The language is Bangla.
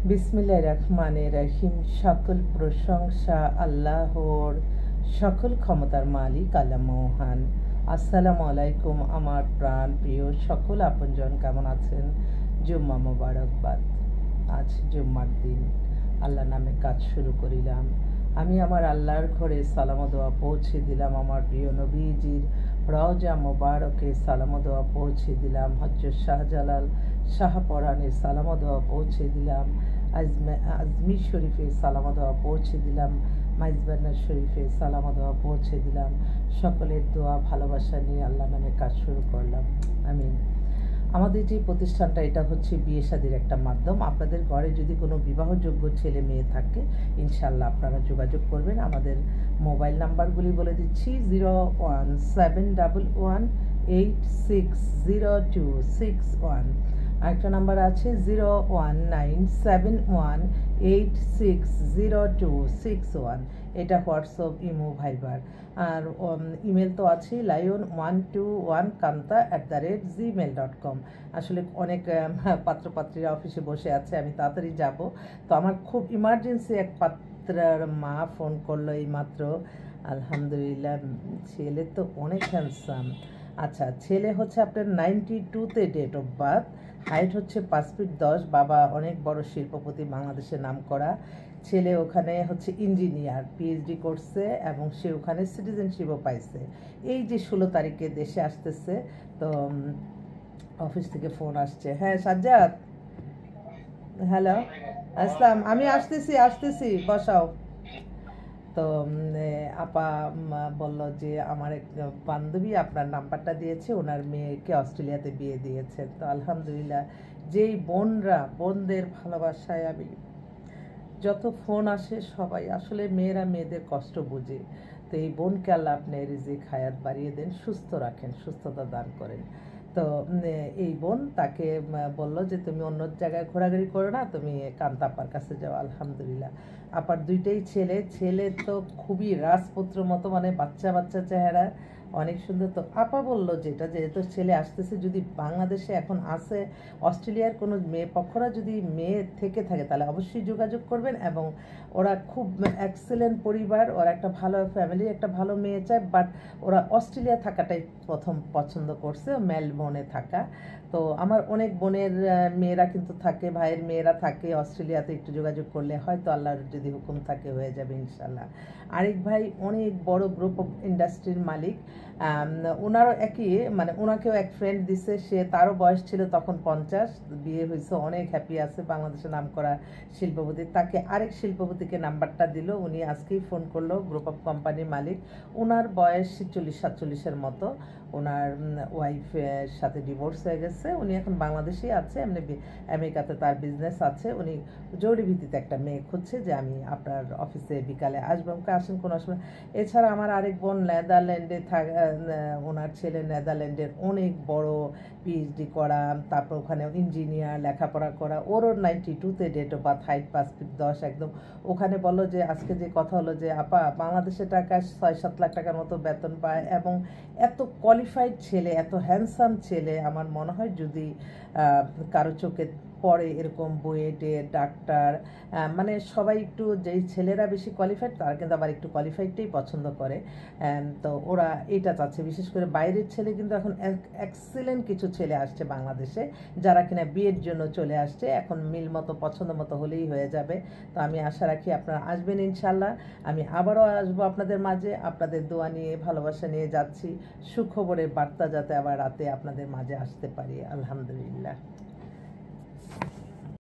বিসমিল্লাহির রহমানির রহিম। সকল প্রশংসা আল্লাহর, সকল ক্ষমতার মালিক আল্লাহ মহান। আসসালামু আলাইকুম আমার প্রাণ প্রিয় সকল আপনজন, কেমন আছেন? জুম্মা মোবারকবাদ। আজ জুম্মার দিন, আল্লাহ নামে কাজ শুরু করিলাম। আমি আমার আল্লাহর ঘরে সালাম দোয়া পৌঁছে দিলাম। আমার প্রিয় নবীজির রওজা মোবারকে সালাম দোয়া পৌঁছে দিলাম। হযরত শাহজালাল শাহপরাণে সালাম দোয়া পৌঁছে দিলাম। আজমির শরীফে সালাম দোয়া পৌঁছে দিলাম। মাইজবান্নার শরীফে সালাম দোয়া পৌঁছে দিলাম। সকলের দোয়া ভালোবাসা নিয়ে আল্লাহ নামে কাজ শুরু করলাম। আমিন। আমাদের যে প্রতিষ্ঠানটা, এটা হচ্ছে বিয়ে শাদির একটা মাধ্যম। আপনাদের ঘরে যদি কোনো বিবাহযোগ্য ছেলে মেয়ে থাকে, ইনশাল্লাহ আপনারা যোগাযোগ করবেন। আমাদের মোবাইল নাম্বারগুলি বলে দিচ্ছি: 01711860261। আরেকটা নাম্বার আছে 01971860261। এটা হোয়াটসঅ্যাপ, ইমো, ভাইবার। আর ইমেল তো আছে, lion121kanta@gmail.com। আসলে অনেক পাত্রপাত্রীরা অফিসে বসে আছে, আমি তাড়াতাড়ি যাব। তো আমার খুব ইমার্জেন্সি এক পাত্রার মা ফোন করলো এই মাত্র। আলহামদুলিল্লাহ, ছেলে তো অনেক হ্যান্ডসাম। আচ্ছা, ছেলে হচ্ছে আপনার 92-তে ডেট অফ বার্থ, হাইট হচ্ছে 5 ফিট 10। বাবা অনেক বড় শিল্পপতি, বাংলাদেশে নাম করা। ছেলে ওখানে হচ্ছে ইঞ্জিনিয়ার, পিএইচডি করছে এবং সে ওখানে সিটিজেনশিপও পাইছে। এই যে 16 তারিখে দেশে আসতেছে, তো অফিস থেকে ফোন আসছে। হ্যাঁ সাজ্জাদ, হ্যালো, আসসালাম। আমি আসতেছি, বসাও। তো আপা বলল যে আমার এক বান্ধবী আপনার নাম্বারটা দিয়েছে, ওনার মেয়েকে অস্ট্রেলিয়াতে বিয়ে দিয়েছে। তো আলহামদুলিল্লাহ, যেই বোনদের ভালোবাসায় আমি যত ফোন আসে, সবাই আসলে মেয়েরা মেয়েদের কষ্ট বুঝে। তো এই বোনকে আল্লাহ আপনি রিজিক হায়াত বাড়িয়ে দেন, সুস্থ রাখেন, সুস্থতা দান করেন। তো এই বোন তাকে বলল যে তুমি অন্য জায়গায় ঘোরাঘুরি করো না, তুমি কান্তা আপার কাছে যাও। আলহামদুলিল্লাহ, আপার দুইটাই ছেলে তো খুবই রাজপুত্র মতো, মানে বাচ্চা বাচ্চা চেহারা, অনেক সুন্দর। তো আপা বললো যেহেতু ছেলে আসতেছে, যদি বাংলাদেশে এখন আসে অস্ট্রেলিয়ার কোনো মেয়ে পক্ষরা যদি মেয়ে থেকে থাকে, তাহলে অবশ্যই যোগাযোগ করবেন। এবং ওরা খুব এক্সেলেন্ট পরিবার, ওরা একটা ভালো ফ্যামিলি, একটা ভালো মেয়ে চায়, বাট ওরা অস্ট্রেলিয়া থাকাটাই প্রথম পছন্দ করছে, মেলবোর্নে থাকা। তো আমার অনেক বোনের মেয়েরা কিন্তু থাকে, ভাইয়ের মেয়েরা থাকে অস্ট্রেলিয়াতে। একটু যোগাযোগ করলে হয়তো আল্লাহর যদি হুকুম থাকে হয়ে যাবে ইনশাল্লাহ। আরেক ভাই অনেক বড় গ্রুপ অফ ইন্ডাস্ট্রির মালিক, ওনারও একই, মানে ওনাকেও এক ফ্রেন্ড দিছে, তারও বয়স ছিল তখন 50, বিয়ে হয়েছে, অনেক হ্যাপি আছে, বাংলাদেশের নাম করা শিল্পপতি। তাকে আরেক শিল্পপতিকে নাম্বারটা দিল, উনি আজকেই ফোন করলো, গ্রুপ অফ কোম্পানির মালিক। ওনার বয়স 46-47-এর মতো। ওনার ওয়াইফের সাথে ডিভোর্স হয়ে গেছে, উনি এখন বাংলাদেশেই আছে, এমনি আমেরিকাতে তার বিজনেস আছে। উনি জরুরি ভিত্তিতে একটা মেয়ে খুঁজছে, যে আমি আপনার অফিসে বিকালে আসবো, আমাকে আসেন কোনো অসুবিধা। এছাড়া আমার আরেক বোন নেদারল্যান্ডে ওনার ছেলে নেদারল্যান্ডের অনেক বড় পিএইচডি করা, তারপর ওখানে ইঞ্জিনিয়ার লেখাপড়া করা। ওরও 92-তে date of birth, height 5 feet 10 একদম। ওখানে বললো যে আজকে যে কথা হলো যে আপা বাংলাদেশের টাকা 6-7 লাখ টাকার মতো বেতন পায়, এবং এত কোয়ালিফাইড ছেলে, এত হ্যান্ডসাম ছেলে। আমার মনে হয় যদি কারো চোখে পড়ে এরকম বুয়েটে ডাক্তার, মানে সবাই একটু, যেই ছেলেরা বেশি কোয়ালিফাইড তারা কিন্তু আবার একটু কোয়ালিফাইডটাই পছন্দ করে। তো ওরা এটা চাচ্ছে, বিশেষ করে বাইরের ছেলে কিন্তু এখন এক্সেলেন্ট কিছু ছেলে আসছে বাংলাদেশে, যারা কিনা বিয়ের জন্য চলে আসছে। এখন মিল মতো পছন্দ মতো হলেই হয়ে যাবে। তো আমি আশা রাখি আপনারা আসবেন ইনশাল্লাহ। আমি আবারও আসবো আপনাদের মাঝে, আপনাদের দোয়া নিয়ে, ভালোবাসা নিয়ে যাচ্ছি। সুখবরের বার্তা যাতে আবার রাতে আপনাদের মাঝে আসতে পারি। আলহামদুলিল্লাহ।